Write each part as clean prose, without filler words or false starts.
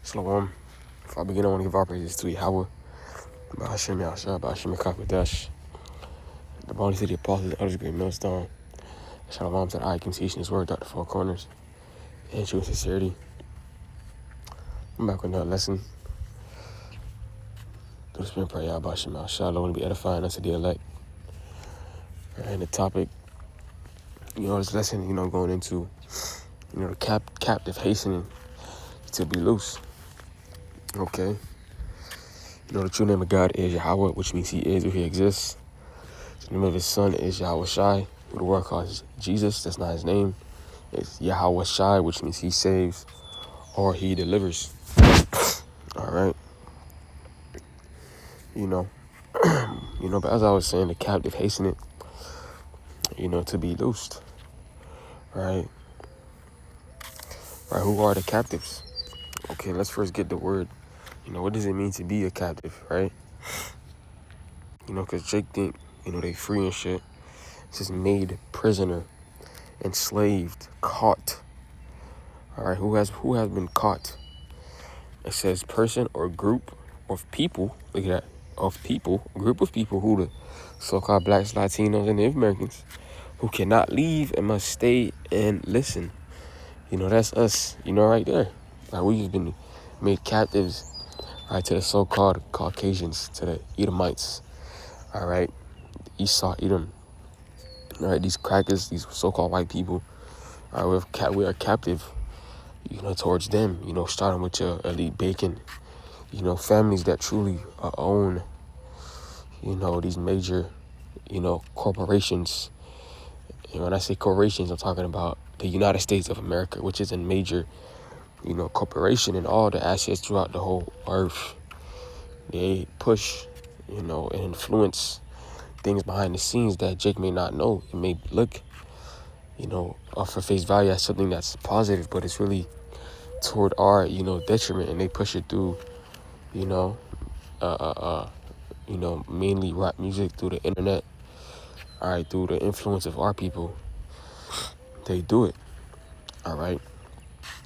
Shalom. Before I begin, I want to give our praises to Yahweh, Ba'ashem Yahshua, Ba'ashem Kakadash, the bounty to the apostles, and others, great millstone. Shalom to the eye, conceiving his word, Dr. Four Corners, and true sincerity. I'm back with another lesson. Through the spirit prayer, Ba'ashem Yahshua, Lord, to be edifying us to the elect. And the topic, this lesson, going into, the captive hastening to be loose. Okay. The true name of God is Yahweh, which means he is or he exists. The name of his son is Yahweh Shai, who the word calls Jesus. That's not his name. It's Yahweh Shai, which means he saves or he delivers. All right. But as I was saying, the captive hasten it, to be loosed. Right? Right, who are the captives? Okay, let's first get the word. What does it mean to be a captive, right? Because Jake think, they free and shit. It's just made prisoner, enslaved, caught. All right, who has been caught? It says person or group of people. Look at that, of people, a group of people who the so-called blacks, Latinos, and Native Americans who cannot leave and must stay and listen. That's us. Right there. Like we've been made captives, right, to the so-called Caucasians, to the Edomites. All right, Esau, Edom. All right, these crackers, these so-called white people, all right, we are captive, towards them, starting with your elite bacon, families that truly own, these major, corporations. And when I say corporations, I'm talking about the United States of America, which is a major, corporation and all the assets throughout the whole earth. They push, and influence things behind the scenes that Jake may not know. It may look, for face value as something that's positive, but it's really toward our, detriment, and they push it through, mainly rap music, through the internet, all right, through the influence of our people. They do it, all right,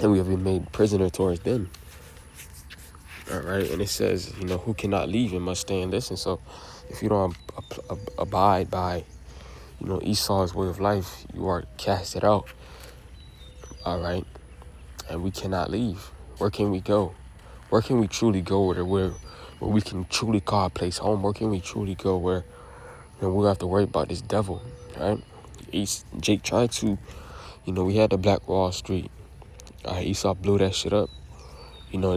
and we have been made prisoner towards them, all right, and it says, who cannot leave and must stay and listen. So if you don't abide by, Esau's way of life, you are casted out, all right, and we cannot leave. Where can we go? Where can we truly go where we can truly call a place home? Where can we truly go where, we don't have to worry about this devil, right? Jake tried to, we had the Black Wall Street. Esau blew that shit up.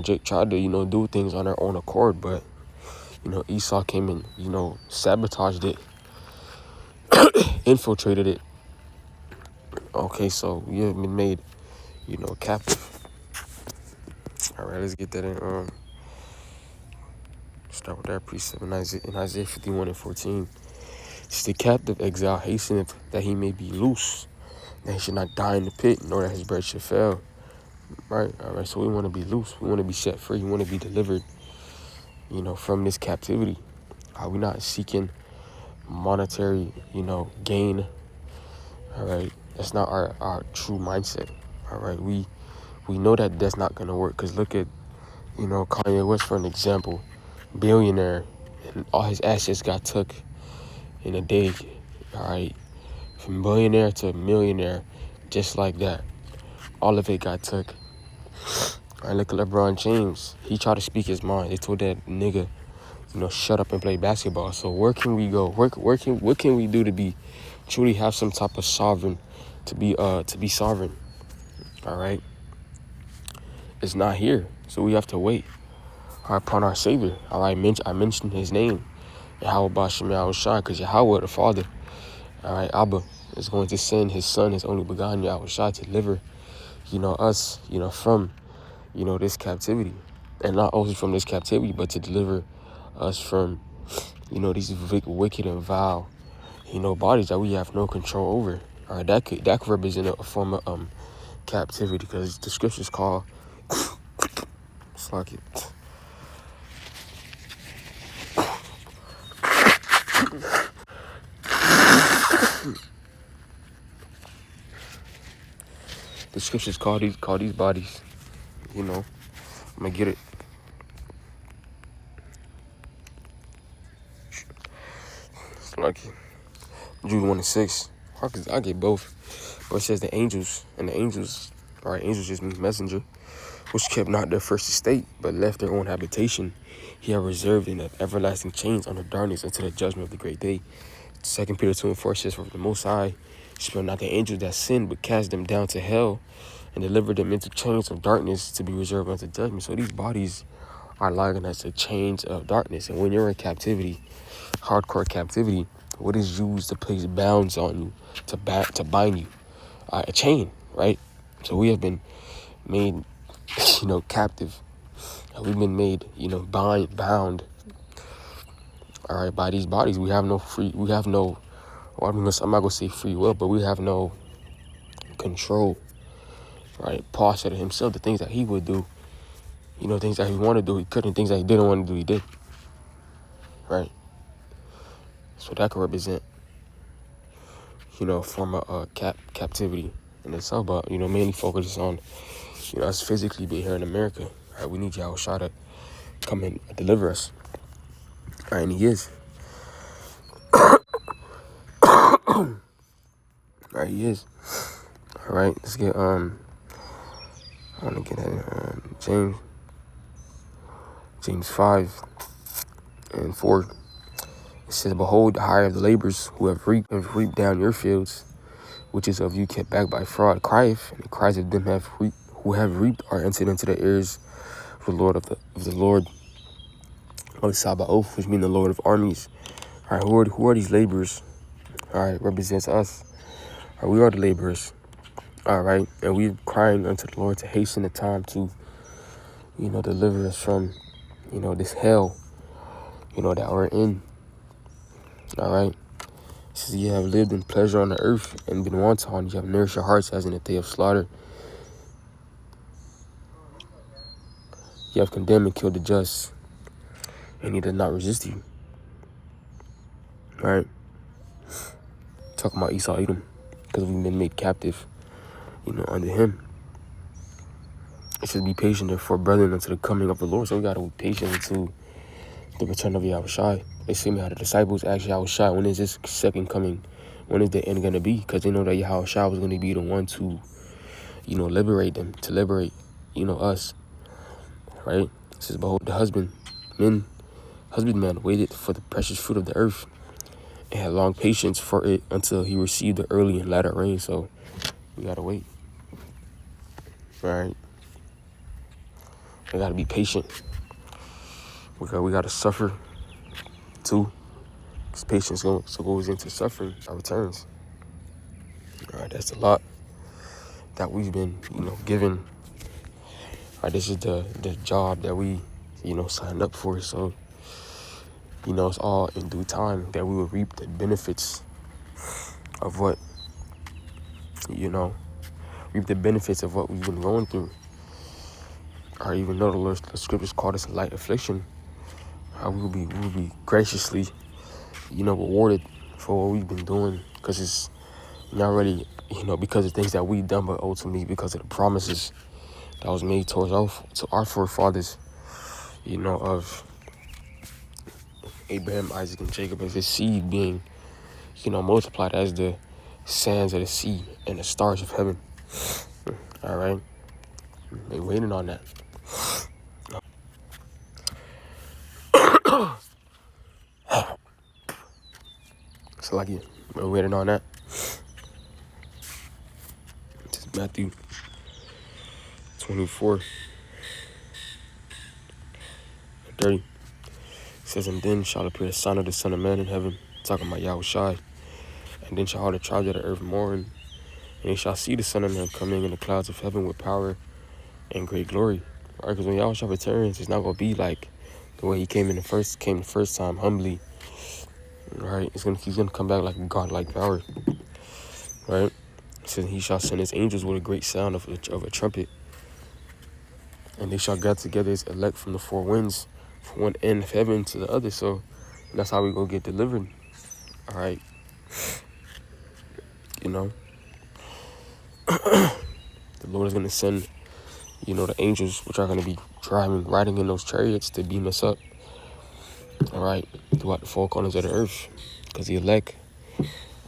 Jake tried to, do things on their own accord, but, Esau came and, sabotaged it, infiltrated it. Okay, so we have been made, captive. All right, let's get that in. Start with that precept in Isaiah 51:14. It's the captive exile hasteneth that he may be loose, that he should not die in the pit, nor that his bread should fail. Right? All right, so we want to be loose. We want to be set free. We want to be delivered, from this captivity. We're not seeking monetary, gain. All right, that's not our true mindset. All right, we know that that's not going to work, because look at, Kanye West, for an example. Billionaire, and all his assets got took in a day. All right, from billionaire to millionaire, just like that, all of it got took. All right, look at LeBron James. He tried to speak his mind. They told that nigga, shut up and play basketball. So where can we go? What can we do to be truly have some type of sovereign, to be sovereign? All right, it's not here, so we have to wait. All right, upon our Savior. All right, I mentioned his name, Yahweh Ba'ashem Yahweh, because Yahweh the Father, all right, Abba, is going to send his Son, his only begotten Yahweh Shai, to deliver, us, from, this captivity, and not only from this captivity, but to deliver us from, these wicked and vile, bodies that we have no control over. All right, that could represent a form of captivity, because the scriptures call, it's like it. The scriptures call these bodies, I'm gonna get it. It's lucky. Jude 1-6. I get both. But it says the angels, and the angels, all right, angels just means messenger, which kept not their first estate, but left their own habitation. He had reserved in the everlasting chains under darkness until the judgment of the great day. 2 Peter 2:4 says, for the Most High spared not the angels that sinned, but cast them down to hell and delivered them into chains of darkness to be reserved unto judgment. So these bodies are likened as the chains of darkness. And when you're in captivity, hardcore captivity, what is used to place bounds on you, to bind you? A chain, right? So we have been made, captive. We've been made, bound, all right, by these bodies. We have no, well, I'm not going to say free will, but we have no control, right? Paul said it himself, the things that he would do, things that he wanted to do, he couldn't. Things that he didn't want to do, he did, right? So that could represent, a form of captivity in itself, but, mainly focuses on, us physically being here in America, right? We need Yahweh to come and deliver us, right? And he is. Right, he is. All right, let's get, I want to get at James 5:4. It says, behold, the hire of the laborers who have reaped down your fields, which is of you kept back by fraud, crieth, and the cries of them who have reaped are entered into the ears of the Lord of Sabaoth, which means the Lord of armies. All right, who are these laborers? All right, represents us. All right, we are the laborers. All right, and we're crying unto the Lord to hasten the time to, deliver us from, this hell, that we're in. All right. It says, you have lived in pleasure on the earth and been wanton. You have nourished your hearts as in the day of slaughter. You have condemned and killed the just, and he did not resist you. All right. Talking about Esau, Edom, because we've been made captive, under him. It says, be patient, therefore, brethren, unto the coming of the Lord. So we got to be patient until the return of Yahushua. They see me how the disciples asked Yahushua, when is this second coming? When is the end going to be? Because they know that Yahushua was going to be the one to, liberate them, to liberate, us. Right? It says, behold, the husbandman waited for the precious fruit of the earth and had long patience for it until he received the early and latter rain. So we got to wait. Right? We got to be patient. We got to suffer too. Because patience goes into suffering, our returns. All right, that's a lot that we've been, given. All right, this is the job that we, signed up for. So, it's all in due time that we will reap the benefits of what, reap the benefits of what we've been going through. Or even though the scriptures called us a light affliction, we will be graciously, rewarded for what we've been doing, because it's not really, because of things that we've done, but ultimately because of the promises that was made towards our forefathers, of Abraham, Isaac, and Jacob, as his seed being, multiplied as the sands of the sea and the stars of heaven. All right, they waiting on that. It's like we're waiting on that. This is Matthew 24:30. It says, and then shall appear the sign of the Son of Man in heaven, talking about Yahushua. And then shall all the tribes of the earth mourn, and they shall see the Son of Man coming in the clouds of heaven with power and great glory. All right, because when Yahushua returns, it's not gonna be like the way he came the first time, humbly. Right? He's gonna come back like a godlike power. Right? It says he shall send his angels with a great sound of a trumpet, and they shall gather together his elect from the four winds, from one end of heaven to the other. So that's how we gonna get delivered. All right. The Lord is gonna send, the angels which are going to be riding in those chariots to beam us up, all right, throughout the four corners of the earth, because the elect,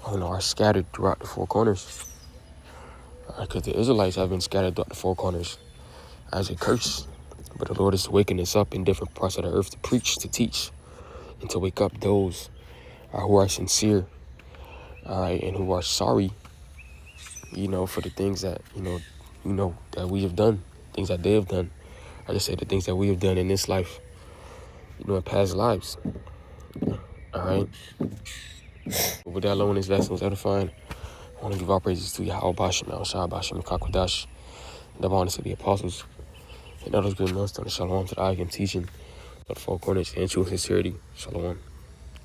are scattered throughout the four corners, because the Israelites have been scattered throughout the four corners as a curse. But the Lord is waking us up in different parts of the earth to preach, to teach, and to wake up those who are sincere, all right, and who are sorry, for the things that, that we have done, things that they have done. I just say the things that we have done in this life, in past lives, all right? With that alone, this lesson was edifying. I want to give all praises to Yahweh Bashim, El Shah Bashim, Kakwadash, the honors to the apostles, and others good months on the shalom to the I am teaching, but four corners and true sincerity. Shalom.